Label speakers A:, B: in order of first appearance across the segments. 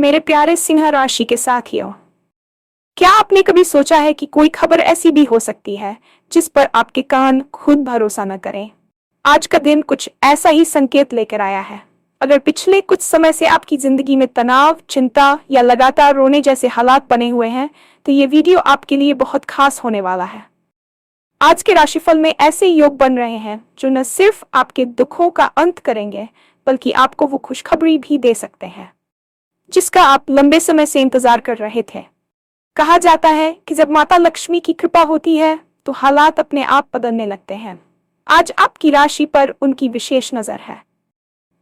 A: मेरे प्यारे सिंह राशि के साथियों, क्या आपने कभी सोचा है कि कोई खबर ऐसी भी हो सकती है जिस पर आपके कान खुद भरोसा न करें? आज का दिन कुछ ऐसा ही संकेत लेकर आया है। अगर पिछले कुछ समय से आपकी जिंदगी में तनाव, चिंता या लगातार रोने जैसे हालात बने हुए हैं, तो ये वीडियो आपके लिए बहुत खास होने वाला है। आज के राशिफल में ऐसे योग बन रहे हैं जो न सिर्फ आपके दुखों का अंत करेंगे, बल्कि आपको वो खुशखबरी भी दे सकते हैं जिसका आप लंबे समय से इंतजार कर रहे थे। कहा जाता है कि जब माता लक्ष्मी की कृपा होती है तो हालात अपने आप बदलने लगते हैं। आज आपकी राशि पर उनकी विशेष नजर है।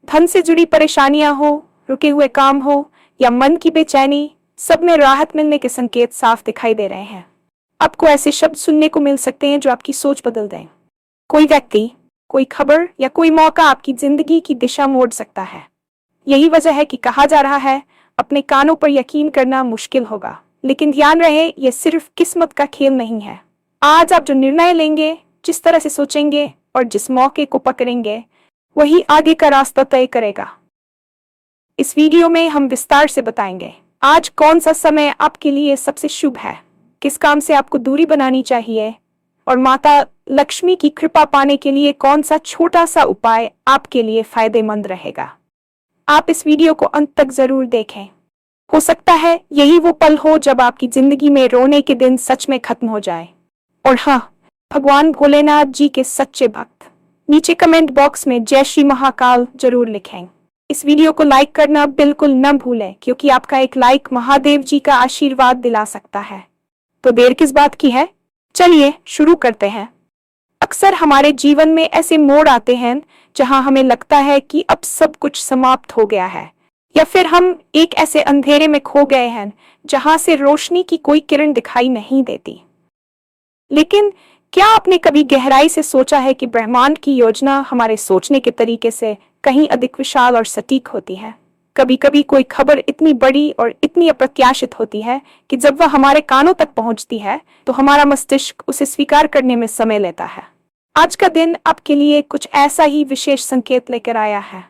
A: धन से जुड़ी परेशानियां हो, रुके हुए काम हो या मन की बेचैनी, सब में राहत मिलने के संकेत साफ दिखाई दे रहे हैं। आपको ऐसे शब्द सुनने को मिल सकते हैं जो आपकी सोच बदल दें। कोई व्यक्ति, कोई खबर या कोई मौका आपकी जिंदगी की दिशा मोड़ सकता है। यही वजह है कि कहा जा रहा है, अपने कानों पर यकीन करना मुश्किल होगा, लेकिन ध्यान रहे ये सिर्फ किस्मत का खेल नहीं है। आज आप जो निर्णय लेंगे, जिस तरह से सोचेंगे और जिस मौके को पकड़ेंगे, वही आगे का रास्ता तय करेगा। इस वीडियो में हम विस्तार से बताएंगे आज कौन सा समय आपके लिए सबसे शुभ है, किस काम से आपको दूरी बनानी चाहिए और माता लक्ष्मी की कृपा पाने के लिए कौन सा छोटा सा उपाय आपके लिए फायदेमंद रहेगा। आप इस वीडियो को अंत तक जरूर देखें। हो सकता है यही वो पल हो जब आपकी जिंदगी में रोने के दिन सच में खत्म हो जाए। और हाँ, भगवान भोलेनाथ जी के सच्चे भक्त नीचे कमेंट बॉक्स में जय श्री महाकाल जरूर लिखें। इस वीडियो को लाइक करना बिल्कुल न भूलें, क्योंकि आपका एक लाइक महादेव जी का आशीर्वाद दिला सकता है। तो देर किस बात की है, चलिए शुरू करते हैं। अक्सर हमारे जीवन में ऐसे मोड़ आते हैं जहां हमें लगता है कि अब सब कुछ समाप्त हो गया है, या फिर हम एक ऐसे अंधेरे में खो गए हैं जहां से रोशनी की कोई किरण दिखाई नहीं देती। लेकिन क्या आपने कभी गहराई से सोचा है कि ब्रह्मांड की योजना हमारे सोचने के तरीके से कहीं अधिक विशाल और सटीक होती है? कभी कभी कोई खबर इतनी बड़ी और इतनी अप्रत्याशित होती है कि जब वह हमारे कानों तक पहुंचती है तो हमारा मस्तिष्क उसे स्वीकार करने में समय लेता है। आज का दिन आपके लिए कुछ ऐसा ही विशेष संकेत लेकर आया है।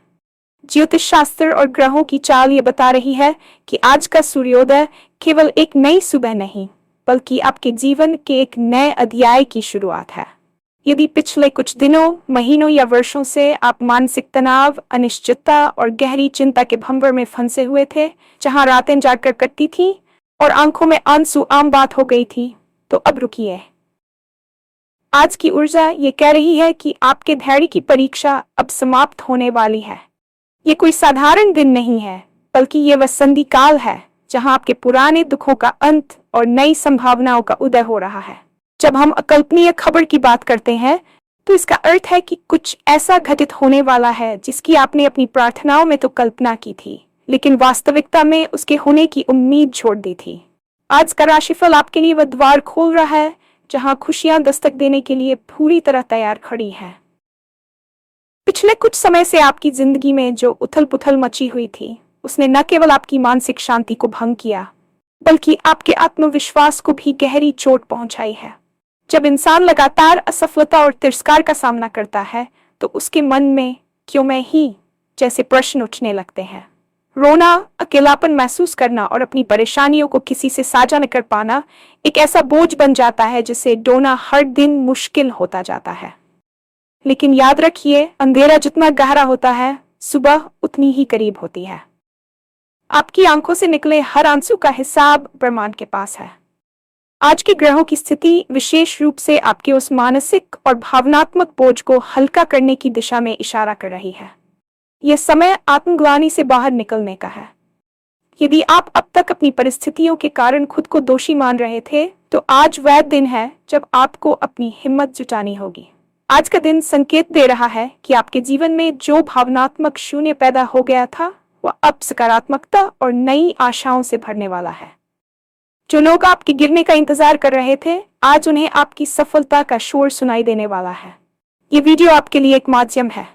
A: ज्योतिष शास्त्र और ग्रहों की चाल ये बता रही है कि आज का सूर्योदय केवल एक नई सुबह नहीं, बल्कि आपके जीवन के एक नए अध्याय की शुरुआत है। यदि पिछले कुछ दिनों, महीनों या वर्षों से आप मानसिक तनाव, अनिश्चितता और गहरी चिंता के भंवर में फंसे हुए थे, जहां रातें जागकर कटती थी और आंखों में आंसू आम बात हो गई थी, तो अब रुकिए। आज की ऊर्जा ये कह रही है कि आपके धैर्य की परीक्षा अब समाप्त होने वाली है। ये कोई साधारण दिन नहीं है, बल्कि ये वह संधि काल है जहां आपके पुराने दुखों का अंत और नई संभावनाओं का उदय हो रहा है। जब हम अकल्पनीय खबर की बात करते हैं, तो इसका अर्थ है कि कुछ ऐसा घटित होने वाला है जिसकी आपने अपनी प्रार्थनाओं में तो कल्पना की थी, लेकिन वास्तविकता में उसके होने की उम्मीद छोड़ दी थी। आज का राशिफल आपके लिए वह द्वार खोल रहा है जहां खुशियां दस्तक देने के लिए पूरी तरह तैयार खड़ी है। पिछले कुछ समय से आपकी जिंदगी में जो उथल पुथल मची हुई थी, उसने न केवल आपकी मानसिक शांति को भंग किया, बल्कि आपके आत्मविश्वास को भी गहरी चोट पहुंचाई है। जब इंसान लगातार असफलता और तिरस्कार का सामना करता है, तो उसके मन में क्यों मैं ही जैसे प्रश्न उठने लगते हैं। रोना, अकेलापन महसूस करना और अपनी परेशानियों को किसी से साझा न कर पाना एक ऐसा बोझ बन जाता है जिसे ढोना हर दिन मुश्किल होता जाता है। लेकिन याद रखिए, अंधेरा जितना गहरा होता है, सुबह उतनी ही करीब होती है। आपकी आंखों से निकले हर आंसू का हिसाब ब्रह्मांड के पास है। आज के ग्रहों की स्थिति विशेष रूप से आपके उस मानसिक और भावनात्मक बोझ को हल्का करने की दिशा में इशारा कर रही है। यह समय आत्मग्लानि से बाहर निकलने का है। यदि आप अब तक अपनी परिस्थितियों के कारण खुद को दोषी मान रहे थे, तो आज वह दिन है जब आपको अपनी हिम्मत जुटानी होगी। आज का दिन संकेत दे रहा है कि आपके जीवन में जो भावनात्मक शून्य पैदा हो गया था, वह अब सकारात्मकता और नई आशाओं से भरने वाला है। जो लोग आपके गिरने का इंतजार कर रहे थे, आज उन्हें आपकी सफलता का शोर सुनाई देने वाला है। ये वीडियो आपके लिए एक माध्यम है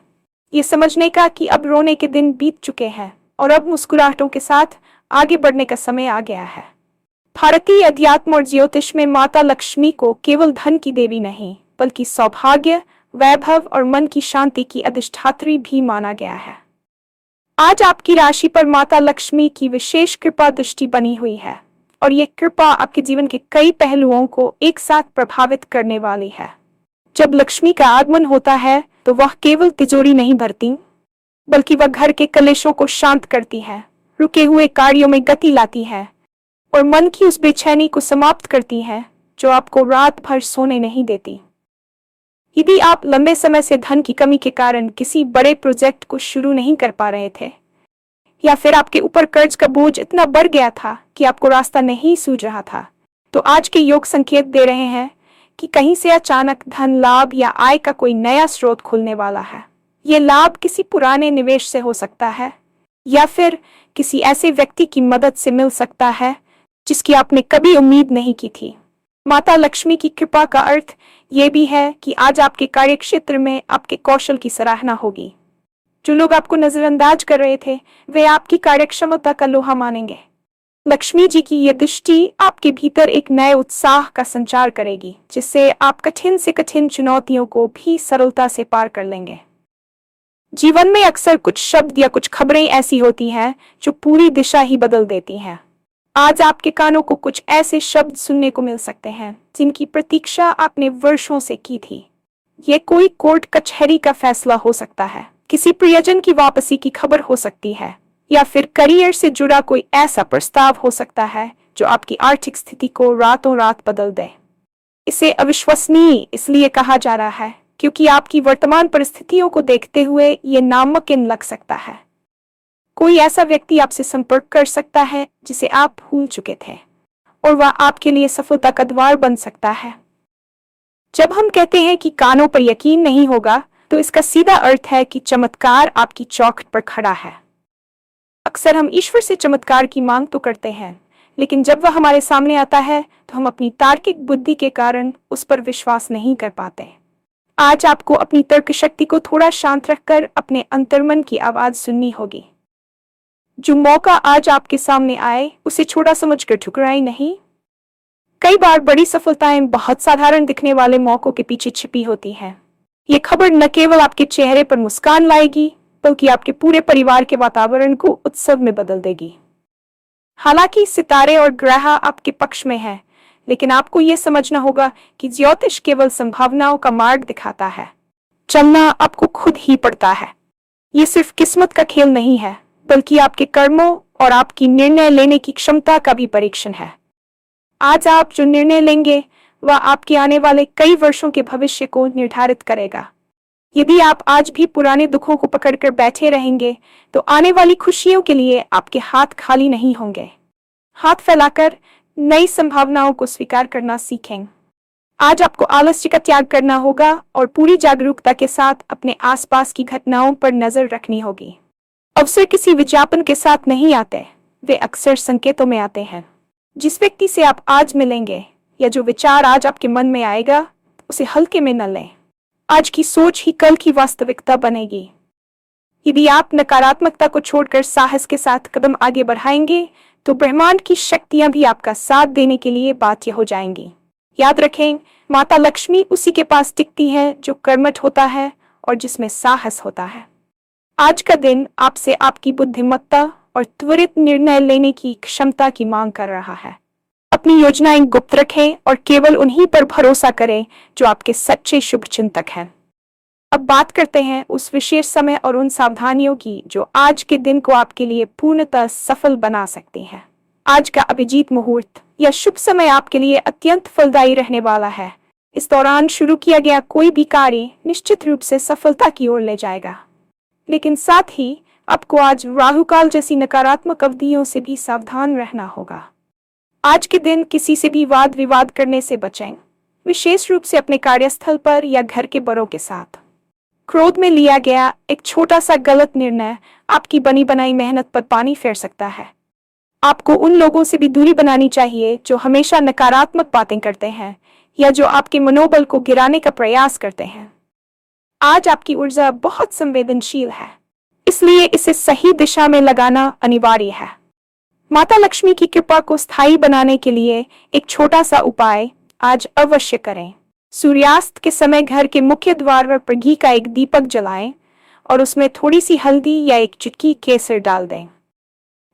A: ये समझने का कि अब रोने के दिन बीत चुके हैं और अब मुस्कुराहटों के साथ आगे बढ़ने का समय आ गया है। भारतीय अध्यात्म और ज्योतिष में माता लक्ष्मी को केवल धन की देवी नहीं, बल्कि सौभाग्य, वैभव और मन की शांति की अधिष्ठात्री भी माना गया है। आज आपकी राशि पर माता लक्ष्मी की विशेष कृपा दृष्टि बनी हुई है और ये कृपा आपके जीवन के कई पहलुओं को एक साथ प्रभावित करने वाली है। जब लक्ष्मी का आगमन होता है तो वह केवल तिजोरी नहीं भरती, बल्कि वह घर के कलेशों को शांत करती है, रुके हुए कार्यों में गति लाती है और मन की उस बेचैनी को समाप्त करती है जो आपको रात भर सोने नहीं देती। यदि आप लंबे समय से धन की कमी के कारण किसी बड़े प्रोजेक्ट को शुरू नहीं कर पा रहे थे, या फिर आपके ऊपर कर्ज का बोझ इतना बढ़ गया था कि आपको रास्ता नहीं सूझ रहा था, तो आज के योग संकेत दे रहे हैं कि कहीं से अचानक धन लाभ या आय का कोई नया स्रोत खुलने वाला है। ये लाभ किसी पुराने निवेश से हो सकता है या फिर किसी ऐसे व्यक्ति की मदद से मिल सकता है जिसकी आपने कभी उम्मीद नहीं की थी। माता लक्ष्मी की कृपा का अर्थ ये भी है कि आज आपके कार्य क्षेत्र में आपके कौशल की सराहना होगी। जो लोग आपको नजरअंदाज कर रहे थे वे आपकी कार्यक्षमता का लोहा मानेंगे। लक्ष्मी जी की यह दृष्टि आपके भीतर एक नए उत्साह का संचार करेगी, जिससे आप कठिन से कठिन चुनौतियों को भी सरलता से पार कर लेंगे। जीवन में अक्सर कुछ शब्द या कुछ खबरें ऐसी होती हैं जो पूरी दिशा ही बदल देती हैं। आज आपके कानों को कुछ ऐसे शब्द सुनने को मिल सकते हैं जिनकी प्रतीक्षा आपने वर्षों से की थी। ये कोई कोर्ट कचहरी का फैसला हो सकता है, किसी प्रियजन की वापसी की खबर हो सकती है, या फिर करियर से जुड़ा कोई ऐसा प्रस्ताव हो सकता है जो आपकी आर्थिक स्थिति को रातों रात बदल दे। इसे अविश्वसनीय इसलिए कहा जा रहा है क्योंकि आपकी वर्तमान परिस्थितियों को देखते हुए ये नामुमकिन लग सकता है। कोई ऐसा व्यक्ति आपसे संपर्क कर सकता है जिसे आप भूल चुके थे और वह आपके लिए सफलता का द्वार बन सकता है। जब हम कहते हैं कि कानों पर यकीन नहीं होगा, तो इसका सीधा अर्थ है कि चमत्कार आपकी चौखट पर खड़ा है। अक्सर हम ईश्वर से चमत्कार की मांग तो करते हैं, लेकिन जब वह हमारे सामने आता है तो हम अपनी तार्किक बुद्धि के कारण उस पर विश्वास नहीं कर पाते। आज आपको अपनी तर्क शक्ति को थोड़ा शांत रखकर अपने अंतर्मन की आवाज सुननी होगी। जो मौका आज आपके सामने आए उसे छोटा समझकर ठुकराएं नहीं। कई बार बड़ी सफलताएं बहुत साधारण दिखने वाले मौकों के पीछे छिपी होती हैं। ये खबर न केवल आपके चेहरे पर मुस्कान लाएगी, बल्कि आपके पूरे परिवार के वातावरण को उत्सव में बदल देगी। हालांकि सितारे और ग्रह आपके पक्ष में हैं, लेकिन आपको ये समझना होगा कि ज्योतिष केवल संभावनाओं का मार्ग दिखाता है। चलना आपको खुद ही पड़ता है। ये सिर्फ किस्मत का खेल नहीं है, बल्कि आपके कर्मों और आपकी निर्णय लेने की क्षमता का भी परीक्षण है। आज आप जो निर्णय लेंगे वह आपके आने वाले कई वर्षों के भविष्य को निर्धारित करेगा। यदि आप आज भी पुराने दुखों को पकड़कर बैठे रहेंगे, तो आने वाली खुशियों के लिए आपके हाथ खाली नहीं होंगे। हाथ फैलाकर नई संभावनाओं को स्वीकार करना सीखें। आज आपको आलस्य का त्याग करना होगा और पूरी जागरूकता के साथ अपने आसपास की घटनाओं पर नजर रखनी होगी। अवसर किसी विज्ञापन के साथ नहीं आते, वे अक्सर संकेतों में आते हैं। जिस व्यक्ति से आप आज मिलेंगे या जो विचार आज आपके मन में आएगा, उसे हल्के में न लें। आज की सोच ही कल की वास्तविकता बनेगी। यदि आप नकारात्मकता को छोड़कर साहस के साथ कदम आगे बढ़ाएंगे, तो ब्रह्मांड की शक्तियां भी आपका साथ देने के लिए बाध्य हो जाएंगी। याद रखें, माता लक्ष्मी उसी के पास टिकती है जो कर्मठ होता है और जिसमें साहस होता है। आज का दिन आपसे आपकी बुद्धिमत्ता और त्वरित निर्णय लेने की क्षमता की मांग कर रहा है। अपनी योजनाएं गुप्त रखें और केवल उन्हीं पर भरोसा करें जो आपके सच्चे शुभचिंतक हैं। अब बात करते हैं उस विशेष समय और उन सावधानियों की जो आज के दिन को आपके लिए पूर्णतः सफल बना सकती हैं। आज का अभिजीत मुहूर्त या शुभ समय आपके लिए अत्यंत फलदायी रहने वाला है। इस दौरान शुरू किया गया कोई भी कार्य निश्चित रूप से सफलता की ओर ले जाएगा, लेकिन साथ ही आपको आज राहुकाल जैसी नकारात्मक अवधियों से भी सावधान रहना होगा। आज के दिन किसी से भी वाद विवाद करने से बचें, विशेष रूप से अपने कार्यस्थल पर या घर के बड़ों के साथ। क्रोध में लिया गया एक छोटा सा गलत निर्णय आपकी बनी बनाई मेहनत पर पानी फेर सकता है। आपको उन लोगों से भी दूरी बनानी चाहिए जो हमेशा नकारात्मक बातें करते हैं या जो आपके मनोबल को गिराने का प्रयास करते हैं। आज आपकी ऊर्जा बहुत संवेदनशील है, इसलिए इसे सही दिशा में लगाना अनिवार्य है। माता लक्ष्मी की कृपा को स्थायी बनाने के लिए एक छोटा सा उपाय आज अवश्य करें। सूर्यास्त के समय घर के मुख्य द्वार पर घी का एक दीपक जलाएं और उसमें थोड़ी सी हल्दी या एक चुटकी केसर डाल दें।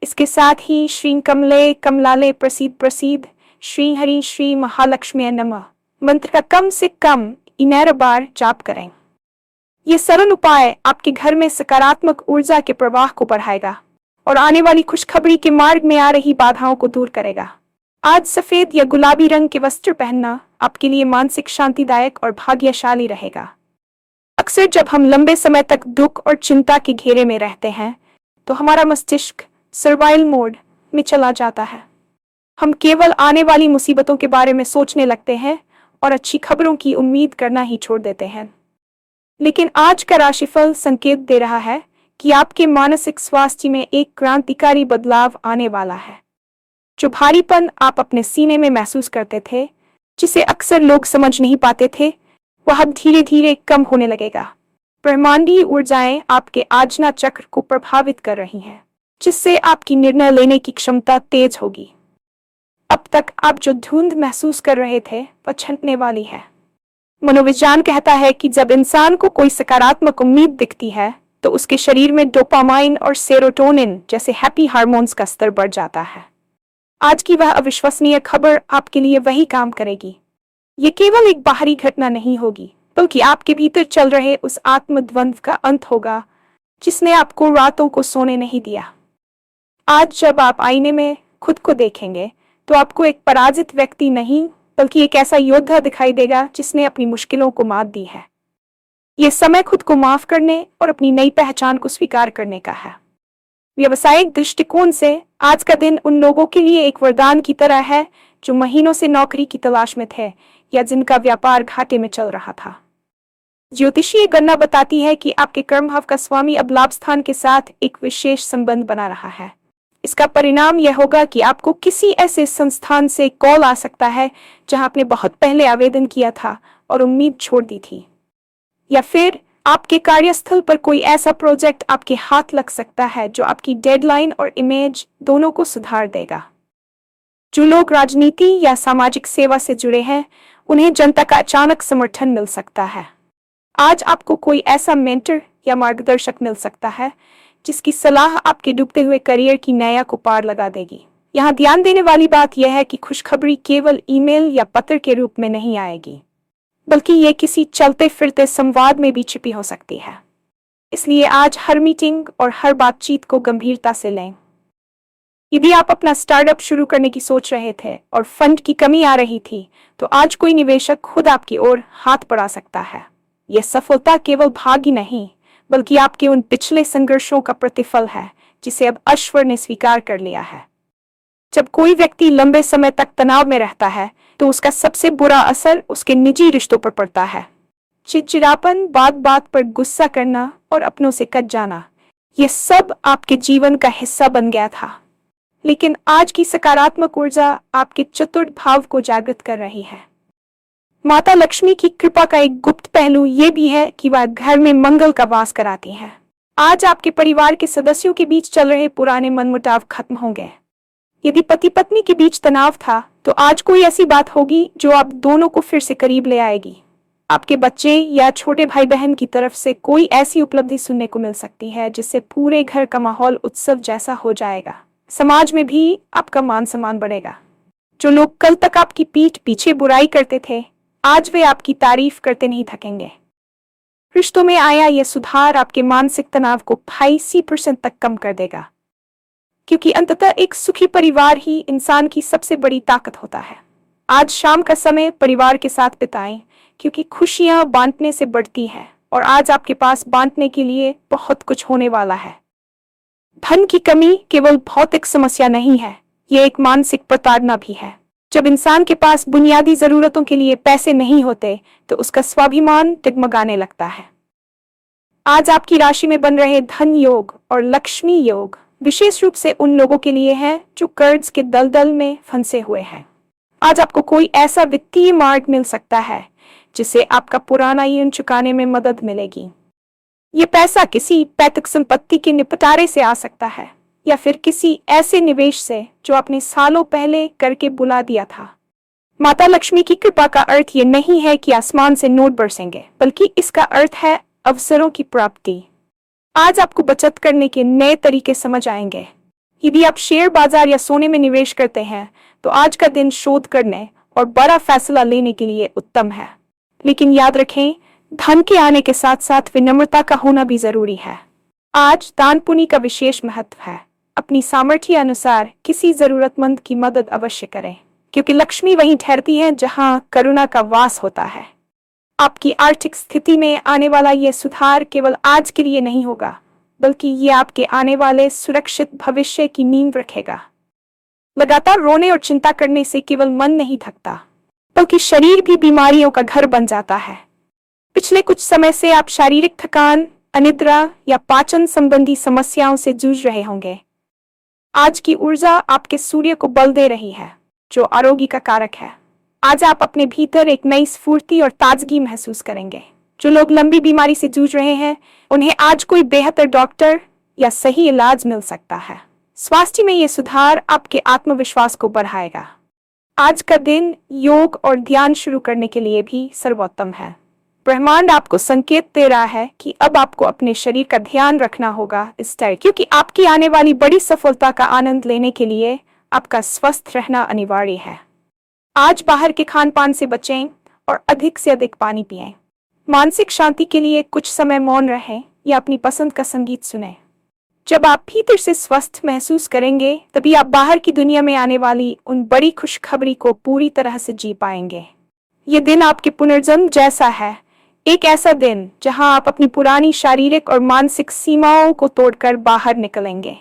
A: इसके साथ ही श्री कमले कमलाले प्रसीद प्रसीद श्री हरि श्री महालक्ष्मी नमः मंत्र का कम से कम 11 बार जाप करें। ये सरल उपाय आपके घर में सकारात्मक ऊर्जा के प्रवाह को बढ़ाएगा और आने वाली खुशखबरी के मार्ग में आ रही बाधाओं को दूर करेगा। आज सफेद या गुलाबी रंग के वस्त्र पहनना आपके लिए मानसिक शांतिदायक और भाग्यशाली रहेगा। अक्सर जब हम लंबे समय तक दुख और चिंता के घेरे में रहते हैं तो हमारा मस्तिष्क सर्वाइवल मोड में चला जाता है। हम केवल आने वाली मुसीबतों के बारे में सोचने लगते हैं और अच्छी खबरों की उम्मीद करना ही छोड़ देते हैं। लेकिन आज का राशिफल संकेत दे रहा है कि आपके मानसिक स्वास्थ्य में एक क्रांतिकारी बदलाव आने वाला है। जो भारीपन आप अपने सीने में महसूस करते थे, जिसे अक्सर लोग समझ नहीं पाते थे, वह अब धीरे धीरे कम होने लगेगा। ब्रह्मांडीय ऊर्जाएं आपके आज्ञा चक्र को प्रभावित कर रही हैं, जिससे आपकी निर्णय लेने की क्षमता तेज होगी। अब तक आप जो धुंध महसूस कर रहे थे वह छंटने वाली है। मनोविज्ञान कहता है कि जब इंसान को कोई सकारात्मक उम्मीद दिखती है तो उसके शरीर में डोपामाइन और सेरोटोनिन जैसे हैप्पी हार्मोन्स का स्तर बढ़ जाता है। आज की वह अविश्वसनीय खबर आपके लिए वही काम करेगी। ये केवल एक बाहरी घटना नहीं होगी, बल्कि आपके भीतर चल रहे उस आत्मद्वंद्व का अंत होगा जिसने आपको रातों को सोने नहीं दिया। आज जब आप आईने में खुद को देखेंगे तो आपको एक पराजित व्यक्ति नहीं, बल्कि एक ऐसा योद्धा दिखाई देगा जिसने अपनी मुश्किलों को मात दी है। यह समय खुद को माफ करने और अपनी नई पहचान को स्वीकार करने का है। व्यवसायिक दृष्टिकोण से आज का दिन उन लोगों के लिए एक वरदान की तरह है जो महीनों से नौकरी की तलाश में थे या जिनका व्यापार घाटे में चल रहा था। ज्योतिषीय गणना बताती है कि आपके कर्मभाव का स्वामी अब लाभ स्थान के साथ एक विशेष संबंध बना रहा है। इसका परिणाम यह होगा कि आपको किसी ऐसे संस्थान से कॉल आ सकता है जहां आपने बहुत पहले आवेदन किया था और उम्मीद छोड़ दी थी, या फिर आपके कार्यस्थल पर कोई ऐसा प्रोजेक्ट आपके हाथ लग सकता है जो आपकी डेडलाइन और इमेज दोनों को सुधार देगा। जो लोग राजनीति या सामाजिक सेवा से जुड़े हैं, उन्हें जनता का अचानक समर्थन मिल सकता है। आज आपको कोई ऐसा मेंटर या मार्गदर्शक मिल सकता है जिसकी सलाह आपके डूबते हुए करियर की नैया को पार लगा देगी। यहाँ ध्यान देने वाली बात यह है कि खुशखबरी केवल ईमेल या पत्र के रूप में नहीं आएगी, बल्कि ये किसी चलते फिरते संवाद में भी छिपी हो सकती है। इसलिए आज हर मीटिंग और हर बातचीत को गंभीरता से लें। यदि आप अपना स्टार्टअप शुरू करने की सोच रहे थे और फंड की कमी आ रही थी, तो आज कोई निवेशक खुद आपकी ओर हाथ बढ़ा सकता है। यह सफलता केवल भाग्य नहीं, बल्कि आपके उन पिछले संघर्षों का प्रतिफल है जिसे अब ईश्वर ने स्वीकार कर लिया है। जब कोई व्यक्ति लंबे समय तक तनाव में रहता है तो उसका सबसे बुरा असर उसके निजी रिश्तों पर पड़ता है। चिड़चिड़ापन, बात बात पर गुस्सा करना और अपनों से कट जाना, ये सब आपके जीवन का हिस्सा बन गया था। लेकिन आज की सकारात्मक ऊर्जा आपके चतुर्थ भाव को जागृत कर रही है। माता लक्ष्मी की कृपा का एक गुप्त पहलू ये भी है कि वह घर में मंगल का वास कराती है। आज आपके परिवार के सदस्यों के बीच चल रहे पुराने मनमुटाव खत्म होंगे। यदि पति पत्नी के बीच तनाव था, तो आज कोई ऐसी बात होगी जो आप दोनों को फिर से करीब ले आएगी। आपके बच्चे या छोटे भाई बहन की तरफ से कोई ऐसी उपलब्धि सुनने को मिल सकती है जिससे पूरे घर का माहौल उत्सव जैसा हो जाएगा। समाज में भी आपका मान सम्मान बढ़ेगा। जो लोग कल तक आपकी पीठ पीछे बुराई करते थे, आज वे आपकी तारीफ करते नहीं थकेंगे। रिश्तों में आया यह सुधार आपके मानसिक तनाव को 85% तक कम कर देगा, क्योंकि अंततः एक सुखी परिवार ही इंसान की सबसे बड़ी ताकत होता है। आज शाम का समय परिवार के साथ बिताएं, क्योंकि खुशियां बांटने से बढ़ती हैं और आज आपके पास बांटने के लिए बहुत कुछ होने वाला है। धन की कमी केवल भौतिक समस्या नहीं है, ये एक मानसिक प्रताड़ना भी है। जब इंसान के पास बुनियादी जरूरतों के लिए पैसे नहीं होते तो उसका स्वाभिमान डगमगाने लगता है। आज आपकी राशि में बन रहे धन योग और लक्ष्मी योग विशेष रूप से उन लोगों के लिए है जो कर्ज के दलदल में फंसे हुए हैं। आज आपको कोई ऐसा वित्तीय मार्ग मिल सकता है जिससे आपका पुराना ऋण चुकाने में मदद मिलेगी। ये पैसा किसी पैतृक संपत्ति के निपटारे से आ सकता है या फिर किसी ऐसे निवेश से जो आपने सालों पहले करके बुला दिया था। माता लक्ष्मी की कृपा का अर्थ ये नहीं है कि आसमान से नोट बरसेंगे, बल्कि इसका अर्थ है अवसरों की प्राप्ति। आज आपको बचत करने के नए तरीके समझ आएंगे। यदि आप शेयर बाजार या सोने में निवेश करते हैं तो आज का दिन शोध करने और बड़ा फैसला लेने के लिए उत्तम है। लेकिन याद रखें, धन के आने के साथ साथ विनम्रता का होना भी जरूरी है। आज दान पुण्य का विशेष महत्व है। अपनी सामर्थ्य अनुसार किसी जरूरतमंद की मदद अवश्य करें, क्योंकि लक्ष्मी वहीं ठहरती है जहां करुणा का वास होता है। आपकी आर्थिक स्थिति में आने वाला यह सुधार केवल आज के लिए नहीं होगा, बल्कि ये आपके आने वाले सुरक्षित भविष्य की नींव रखेगा। लगातार रोने और चिंता करने से केवल मन नहीं थकता, बल्कि शरीर भी बीमारियों का घर बन जाता है। पिछले कुछ समय से आप शारीरिक थकान, अनिद्रा या पाचन संबंधी समस्याओं से जूझ रहे होंगे। आज की ऊर्जा आपके सूर्य को बल दे रही है, जो आरोग्य का कारक है। आज आप अपने भीतर एक नई स्फूर्ति और ताजगी महसूस करेंगे। जो लोग लंबी बीमारी से जूझ रहे हैं, उन्हें आज कोई बेहतर डॉक्टर या सही इलाज मिल सकता है। स्वास्थ्य में ये सुधार आपके आत्मविश्वास को बढ़ाएगा। आज का दिन योग और ध्यान शुरू करने के लिए भी सर्वोत्तम है। ब्रह्मांड आपको संकेत दे रहा है कि अब आपको अपने शरीर का ध्यान रखना होगा क्योंकि आपकी आने वाली बड़ी सफलता का आनंद लेने के लिए आपका स्वस्थ रहना अनिवार्य है। आज बाहर के खान पान से बचें और अधिक से अधिक पानी पिएं। मानसिक शांति के लिए कुछ समय मौन रहें या अपनी पसंद का संगीत सुनें। जब आप भीतर से स्वस्थ महसूस करेंगे, तभी आप बाहर की दुनिया में आने वाली उन बड़ी खुशखबरी को पूरी तरह से जी पाएंगे। ये दिन आपके पुनर्जन्म जैसा है, एक ऐसा दिन जहां आप अपनी पुरानी शारीरिक और मानसिक सीमाओं को तोड़कर बाहर निकलेंगे।